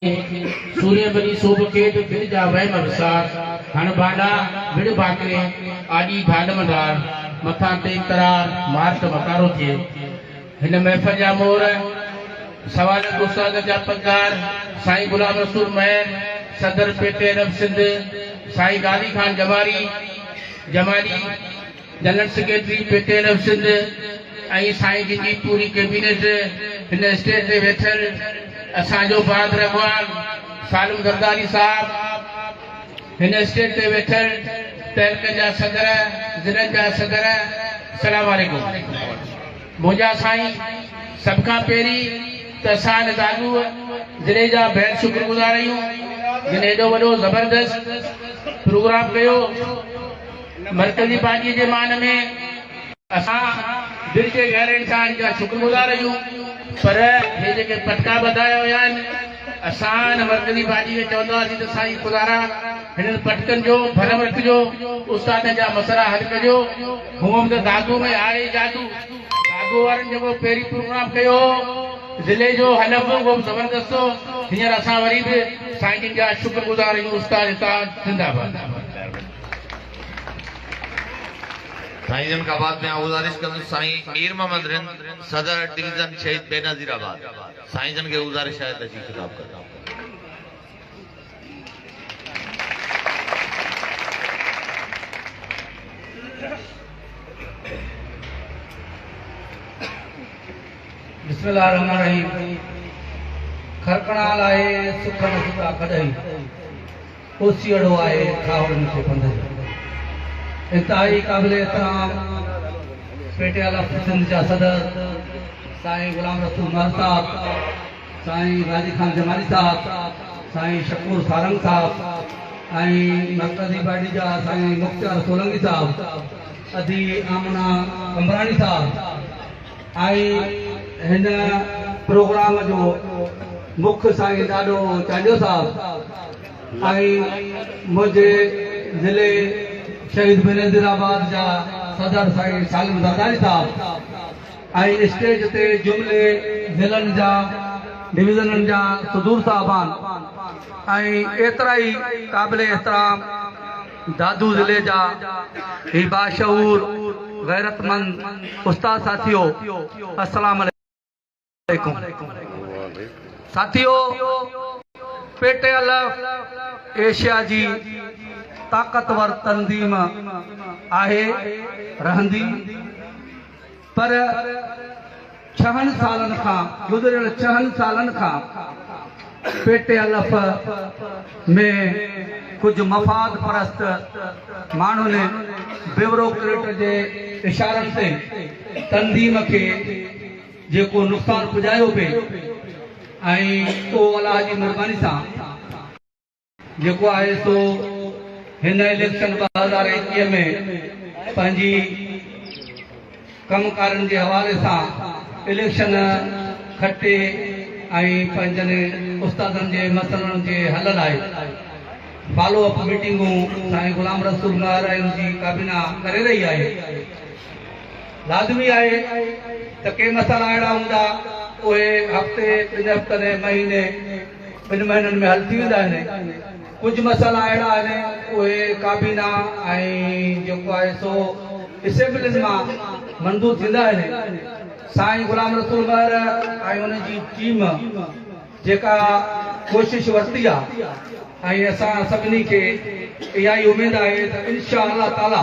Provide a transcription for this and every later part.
सूर्य बनी सोब खेत फिर जा वहम विसार हण बाडा विड़ बाकरे आडी ढाड मंडार मथा ते करार मार्ट मकारो थे हिन महफिल जा मोर सवाल गुस्ताद जा पगार साईं गुलाम रसूल महर सदर पेटे रब सिंध साईं गाली खान जमाली जनरल सेक्रेटरी पेटे रब सिंध आई साईं जी पूरी कैबिनेट हिन स्टेज ते वेठल असांजो फादर अगवान सालिम जरदारी साहब हिन स्टेज ते वेठल तहलके जा सदर ज़िले जा सदर अस्सलाम वालेकुम मुंहिंजा साईं सभ खां पहिरीं त असां दादू ज़िले जा बेहद शुक्रगुज़ार आहियूं जिन एॾो वॾो ज़बरदस्त प्रोग्राम कयो मरकज़ी पार्टीअ जे मान में असां दिल के गहरे इंसान जा शुक्रगुज़ार आहियूं पर हे जेके पटका ॿधाया हुया आहिनि असां मरकज़ी पार्टी खे चवंदासीं त साईं खुदारा हिननि पटकनि जो भरम रखिजो उस्ताद जा मसइला हल कजो हूअं त दादू में आहे जादू दादू वारनि जेको पहिरीं प्रोग्राम कयो ज़िले जो हलफ उहो बि ज़बरदस्त हो हींअर असां वरी बि साईं जिन जा शुक्रगुज़ार आहियूं उस्ताद जिंदाबाद। साईं जन का बाद में गुजारिश करूं साईं मीर मोहम्मद रिंद सदर डिवीजन शहीद बेनजीराबाद साईं जन के गुजारिश है तशी खिताब करता हूं। बिस्मिल्लाहिर्रहमानिर्रहीम खरकणा लाए सुख न सुखा कदई ओसियड़ो आए खावड़न से पंधई इंतहाई काबिल एहतराम पेटे अला सिंध जा सदर साईं गुलाम रसूल महर साहब साईं गाजी खान जमाली साहब साईं शकूर सारंग साहब मरकज़ी पार्टी जा साईं मुख्तार सोलंगी साहब अदी आमना कंबरानी साहब हिन प्रोग्राम जो मुख्य साईं ॾाढो चांडियो साहब मुझे ज़िले शहीद बेनजीराबाद जा सदर साईं सालिम जरदारी साहब स्टेज ते जुमले ज़िलनि जा डिवीज़ननि जा सदूर साहबान एतिरा ई क़ाबिल एहतराम दादू ज़िले जा ही बाशऊर गैरतमंद उस्ताद साथियों अस्सलाम वालेकुम। साथियों पेटे अलफ एशिया जी ताकतवर तंजीम आहे रहंदी पर 6 सालन खां गुज़रियल 6 सालन खां पेटे अलफ में कुछ मफ़ाद परस्त माण्हुनि ने ब्यूरोक्रेट जे इशारनि से तंजीम के जेको नुक़सान पुॼायो पिए तो अल्लाह जी महिरबानी सां जेको आहे सो हिन इलेक्शन 2021 में पंहिंजी कमकारनि जे हवाले सां इलेक्शन खटे पंहिंजनि उस्तादनि जे मसइलनि जे हल लाइ फॉलो अप मीटिंगूं साईं गुलाम रसूल महर जी काबीना करे रही है। लाज़मी है त के मसइला अहिड़ा हूंदा उहे हफ़्ते 2 हफ़्तनि महीने 2 महीननि में हल थी वेंदा आहिनि कुछ मसइला अहिड़ा आहिनि उहे काबीना जेको आहे सो असेंबलियुनि मां मंज़ूर थींदा आहिनि। साईं गुलाम रसूल महर उन जी टीम जेका कोशिश वरिती आहे असां सभिनी खे इहा ई उमेद आहे त इंशा अल्लाह ताला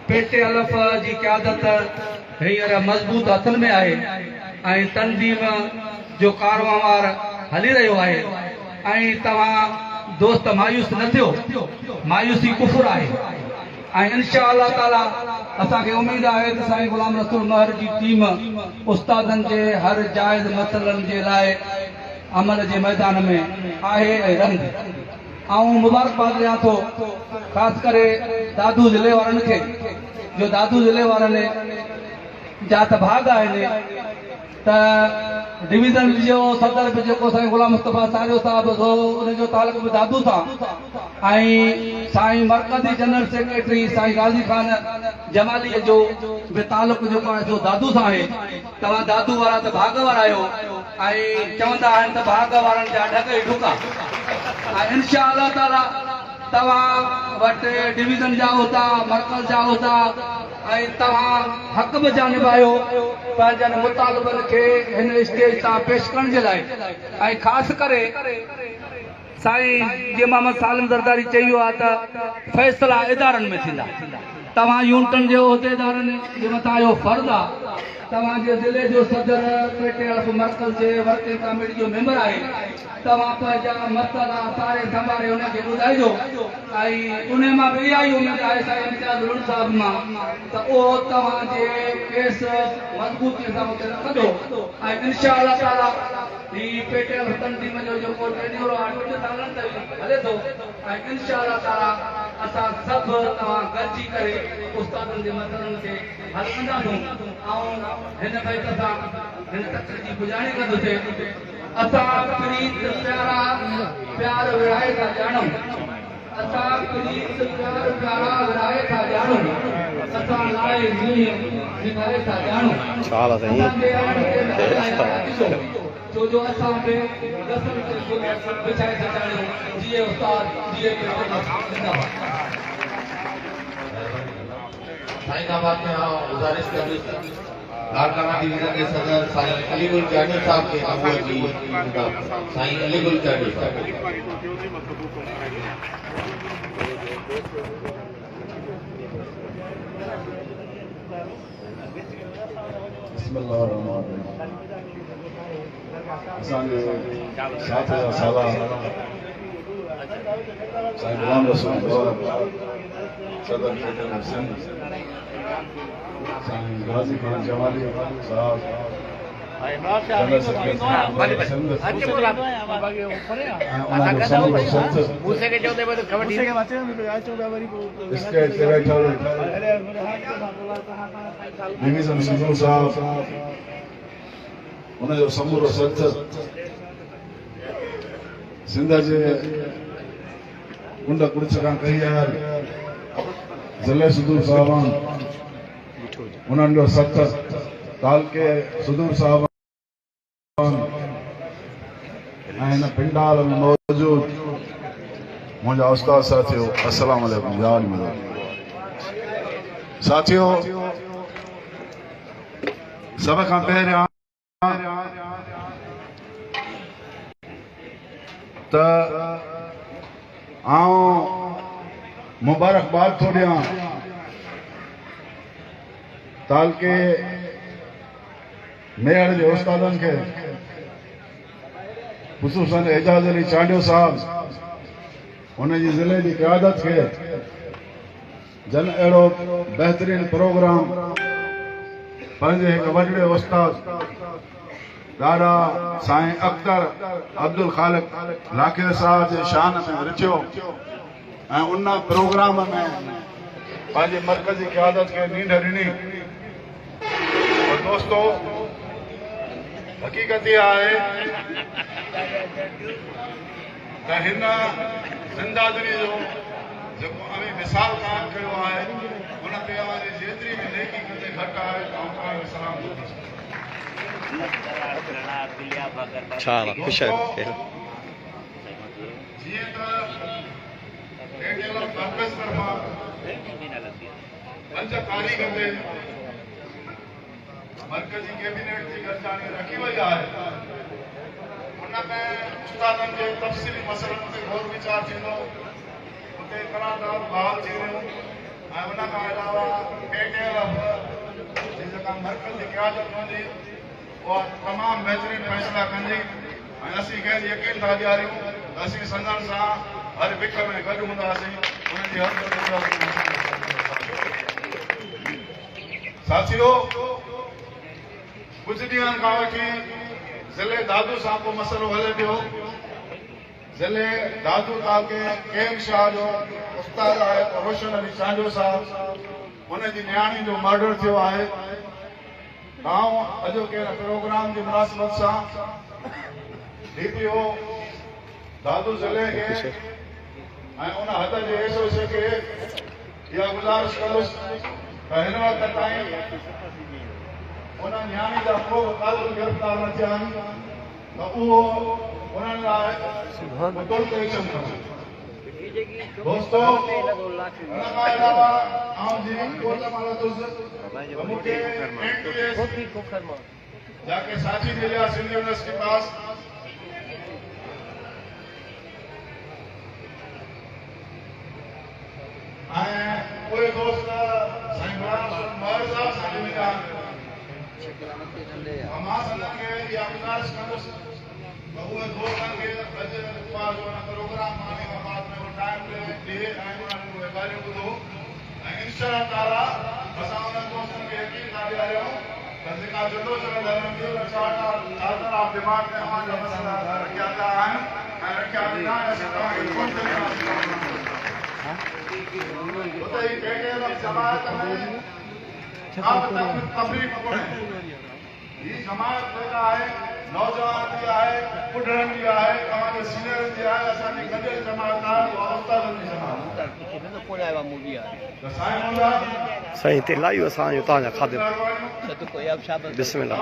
पेटे अलफ जी क़यादत हींअर मज़बूत हथनि में आहे तंजीम जो कारवांवार हली रहियो आहे तव्हां दोस्त मायूस न थियो मायूसी कुफुर आहे इंशा अल्लाह ताला असांखे उमेद आहे त साईं गुलाम रसूल महर जी टीम उस्तादनि जे हर जाइज़ मसइलनि जे लाइ अमल जे मैदान में आहे ऐं रहंदी। मुबारकबाद ॾियां थो ख़ासि करे दादू ज़िले वारनि खे दादू ज़िले वारनि जा त भाग आहिनि त डिवीजन जो सदर पे जेको साईं गुलाम मुस्तफा साहिब साहब हो उनजो तालुक बि दादू सां ऐं साईं मरकज़ी जनरल सेक्रेटरी साईं गाज़ी खान जमालीअ जो बि तालुक जेको आहे सो दादू सां आहे। तव्हां दादू वारा त भाग वारा आहियो ऐं चवंदा आहिनि त भाग वारनि जा ढक ई ढुका ऐं इंशा अल्लाह ताला तव्हां वटि डिवीजन जा उहिदा मरकज़ जा उहिदा ऐं तव्हां हक़ बि जा निभायो पंहिंजनि मुतालबनि खे हिन स्टेज तां पेश करण जे लाइ ऐं ख़ासि करे साईं जीअं मोहम्मद सालिम ज़रदारी चई वियो आहे त फ़ैसिला इदारनि में थींदा। तव्हां यूनिटनि जे उहिदेदारनि जे मथां इहो फर्ज़ु आहे। तव्हांजे ज़िले जो सदर पेटे मर्कज़ जे वर्किंग कमेटी जो मेंबर आहे। तव्हां पंहिंजा मसइला सारे संभाले हुनखे ॿुधाइजो ऐं उन मां बि इहा ई उमेद आहे साईं इम्तियाज़ लुण साहिब मां त उहो तव्हांजे केस मज़बूतीअ सां हुते रखंदो ऐं इंशा अल्लाह ताला ही पेटे तंज़ीम जो जेको रेडियो आहे 2 सालनि ताईं हले थो ऐं इंशा अल्लाह ताला असां सभु तव्हां गॾिजी करे उस्तादनि जे मसइलनि खे हल कंदासूं ऐं हिन बैत सां हिन तक़रीर जी गुज़ारी कंदुसि। असां प्रीत प्यारा प्यार विराए था ॼाणूं असां प्रीत प्यार प्यारा विराए था ॼाणूं असां लाए ज़मीन निभाए था ॼाणूं जो जो असां बि रस्म ते विछाए था ॼाणूं जीअं उस्ताद जीअं साइनाबाद में गुजारिश कर लाडकाना डिवीजन के सदर साईं अलीगुल जानी साहब के अगुआ जी साईं अलीगुल जानी साहब। बिस्मिल्लाहिर्रहमानिर्रहीम। असांजे 7,000 साला साईं गुलाम रसूल सदर पेटे सिंध साईं गाज़ी खान जमाली साहब जनरल सेक्रेटरी सिंध इसके डायरेक्टर डिवीजन सिंधू साहब उनजो समूरो सदस्य सिंध जे कुंड कुर्च खां कई आयल ज़िले सुदूर साहबान उन्हनि जो सदस्य तालके सुदूर साहबान ऐं हिन पिंडाल में मौजूद मुंहिंजा उस्ताद साथियो अस्सलाम वालेकुम जान मिलो साथियो। सभ खां पहिरियां त मुबारकबाद थो ॾियां तालके मेहर जे उस्तादनि खे ख़ुसूसन एजाज़ अली चांडियो साहब उनजी ज़िले जी क़यादत खे जन अहिड़ो बहितरीन प्रोग्राम पंहिंजे हिकु वॾड़े उस्ताद ॾाढा साईं अख्तर अब्दुल ख़ालिक लाखिर साहब जे शान में रिथियो ऐं उन प्रोग्राम में पंहिंजे मर्कज़ी क़यादत खे नींढ ॾिनी। और दोस्तों हक़ीक़त इहा आहे त हिन ज़िंदादिली जो जेको अमी मिसाल क़ाइमु कयो आहे उन ते अवांजी जेतिरी बि नेकी किथे घटि आहे त आऊं सलाम जीअं त पंज तारीख़ ते मर्कज़ी कैबिनेट जी गॾिजाणी रखी वई आहे उनमें उस्तादनि जे तफ़सीली मसइलनि ते गौर वीचार थींदो उते कलाकार बहाल थी वियूं ऐं उन खां अलावा जेका मर्कज़ी क़यादत हूंदी उहा तमामु बहितरीन फ़ैसिला कंदी ऐं असीं कंहिंजी यकीन था ॾियारियूं त असीं संदनि सां हर विख में गॾु हूंदासीं उनजी हर साथियो। कुछ ॾींहंनि खां वठी ज़िले दादू सां को मसइलो हले पियो। ज़िले दादू तालके केम शाह जो उस्ताद आहे रोशन अली चांडियो साहब उनजी नियाणी जो मर्डर थियो आहे अॼोके प्रोग्राम जी मुनासिबत सां DPO दादू ज़िले खे ऐं उन हद जे एसोसी खे इहा गुज़ारिश कंदुसि त हिन वक़्त ताईं उन न्याणी जा को कागज़ गिरफ़्तार न थिया आहिनि त उहो उन्हनि लाइ तुर्त एक्शन खपे। दोस्तो हिन खां अलावा आउं जीवन कोर्ट मां वरितुसि त मूंखे NTS जाके साथी मिलिया सिंध यूनिवर्सिटी पास ऐं उहे दोस्त साईं महर साहब सां मिलिया मां संदनि खे इहा गुज़ारिश कंदुसि त उहे दोस्तनि खे अॼु प्रोग्राम माने खां बाद में टाइम ॾे ऐं उन्हनि उहे ॻाल्हियूं ॿुधो ऐं इंशाअल्लाह ताला असां उन्हनि दोस्तनि खे यकीन था ॾियारियूं त जेका जदोजहद हलंदी उन चादर ऑफ दिमाग़ में असांजा मसइला रखिया विया आहिनि ऐं रखिया वेंदा आहिनि। असां तव्हांखे कोन उते ई बेटे जमायत में तफ़रीक़ कोन्हे। हीअ जमायत जेका आहे नौजवान जी आहे बुढ़नि जी आहे तव्हांजे सीनियरनि जी आहे असांजी गॾियल जमायत आहे उहा उस्तादनि जी जमायत साईं हिते लाइव असांजो तव्हांजा खाधे बिस्मिल्लाह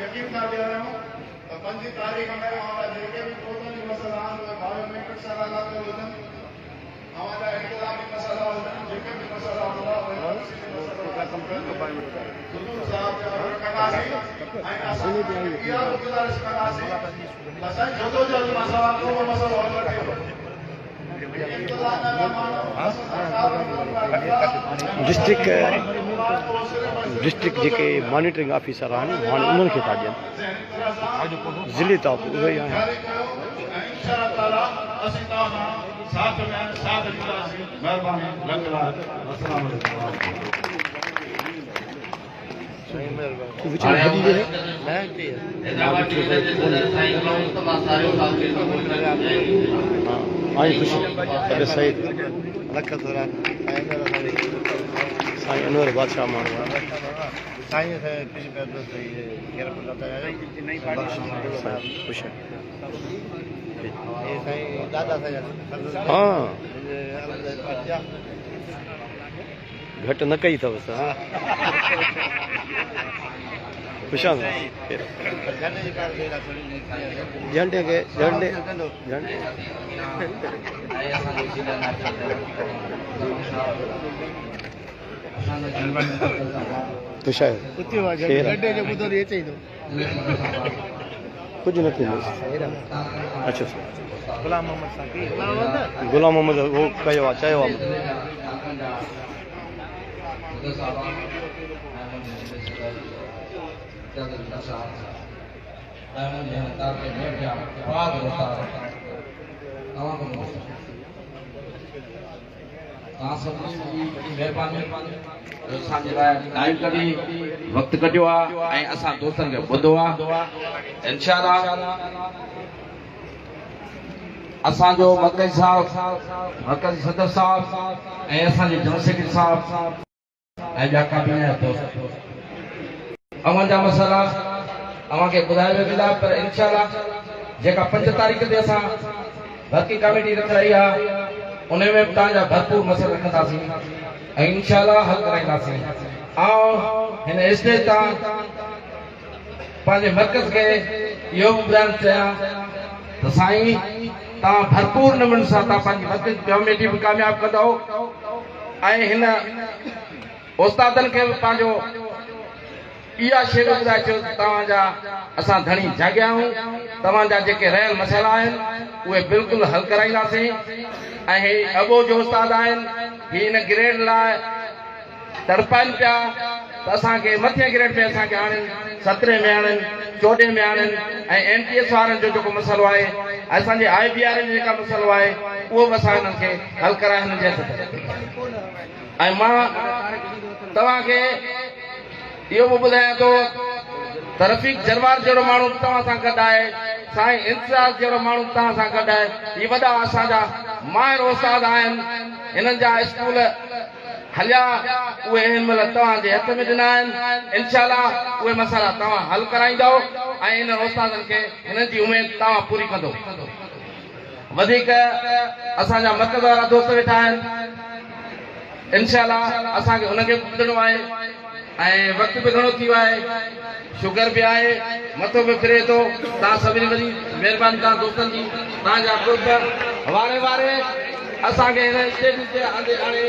यकीन था ॾियारियूं त 5 तारीख़ में जेके बि टोटली मसइला आहिनि उहे बायोमेट्रिक सां हुजनि अवांजा इख़्तिलाफ़ी मसइला हुजनि जेके बि मसइला हूंदा उहे ऐं असां इहा गुज़ारिश कंदासीं असां जदोजहद मसइला को मसइलो हल न थिए डिस्ट्रिक्ट जेके मॉनिटरिंग ऑफिसर आहिनि हाणे उन्हनि खे था ॾियनि ज़िले तां उहे ई आहिनि। साईं अनवर बादशाह माण्हू हाँ घटि न कई अथव ख़ुशा झंडे खे झंडे झंडे कुझु न थींदो। अच्छा गुलाम मोहम्मद उहो कयो आहे चयो आहे वक़्तु कढियो आहे ऐं असां दोस्तनि खे ॿुधो आहे इंशाअल्लाह असांजो मरकज़ी साहब मरकज़ी सदर साहब ऐं असांजे जनरल सेक्रेटरी साहब ऐं ॿिया काबीना दोस्त अवांजा मसइला अवांखे ॿुधाए वेंदा पर इंशाअल्लाह जेका 5 तारीख़ ते असां भर्ती कमेटी रख रही आहे उन में तव्हांजा भरपूर मसइला रखंदासीं ऐं इंशाअल्लाह हल कराईंदासीं। ऐं हिन स्टेज तां पंहिंजे मर्कज़ खे इहो ॿुधाइणु चाहियां त साईं तव्हां भरपूर नमूने सां तव्हां पंहिंजी मर्कज़ कमेटी बि कामयाबु कंदव ऐं हिन उस्तादनि खे बि पंहिंजो इहा शइ ॿुधाए छो तव्हांजा असां धणी जाॻिया आहियूं तव्हांजा जेके रहियल मसइला आहिनि उहे बिल्कुलु हल कराईंदासीं ऐं हे अॻो जो उस्ताद आहिनि ही हिन ग्रेड लाइ तड़पाइनि पिया त असांखे मथे ग्रेड में असांखे आणनि 17 में आणनि 14 में आणनि ऐं MTS वारनि जो जेको मसइलो आहे असांजे IBR जो जेका मसइलो आहे उहो बि असां हिननि खे हल कराए हिननि जे हथ ऐं मां तव्हांखे इहो बि ॿुधायां थो त रफ़ीक जरवार जहिड़ो माण्हू तव्हां सां गॾु आहे साईं इंतिज़ार जहिड़ो माण्हू तव्हां सां गॾु आहे इहे वॾा असांजा माहिर उस्ताद आहिनि हिननि जा स्कूल हलिया उहे हिन महिल तव्हांजे हथ में ॾिना आहिनि इंशाअल्लाह उहे मसइला तव्हां हल कराईंदव ऐं हिन उस्तादनि खे हिननि जी उमेद तव्हां पूरी कंदो वधीक असांजा मर्कज़ वारा दोस्त वेठा आहिनि इंशाअल्लाह असांखे हुनखे बि ॿुधणो आहे ऐं वक़्तु बि घणो थी वियो आहे शुगर बि आहे मथो बि फिरे थो तव्हां सभिनी वॾी महिरबानी तव्हां दोस्तनि जी तव्हांजा ग्रुप वारे वारे असांखे हिन स्टेज ते आंदे हाणे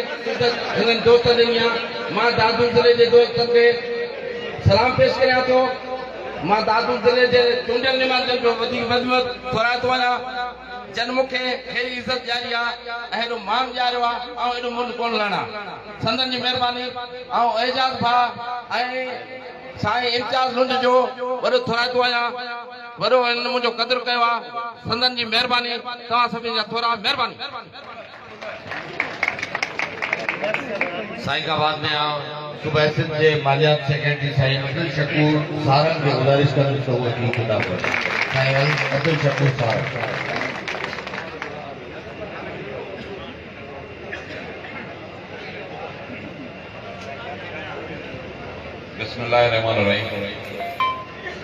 हिननि दोस्त ॾिनी आहे मां दादू ज़िले जे दोस्तनि खे सलाम पेश करियां थो मां दादू ज़िले जे चूंडियल निमाज़नि जो वधीक वधीक थोराए थो वञा जन मूंखे अहिड़ी इज़त ॾियारी आहे ऐं हेॾो मान ॾियारियो आहे ऐं हेॾो मुंड कोन लहणा संदन जी महिरबानी ऐं एजाज़ भाउ ऐं साईं इम्तियाज़ लुंड जो वॾो थोराए थो वञा वॾो हिन मुंहिंजो क़दुरु कयो आहे संदन जी महिरबानी तव्हां सभिनी जा थोरा महिरबानी साईं का बाद में सुबह सिंध के मालियात सेक्रेटरी साईं अब्दुल शकूर सारंग के गुजारिश कर तो वो की किताब पर साईं अब्दुल शकूर सारंग बिस्मिल्लाहिर्रहमानिर्रहीम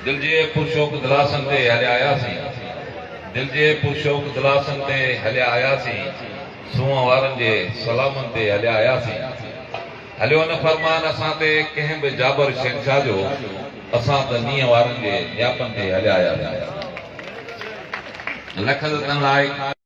दिल जे पुरशोक दिलासन ते हलिया आयासीं दिल जे पुरशोक दिलासन ते हलिया आयासीं सूंहं वारनि जे सलामनि ते हलिया आयासीं हलियो न फरमान असां ते कंहिं बि जाबर शहंशाह जो असां त नीअं वारनि जे नियापनि ते हलिया आयासीं लख लाइ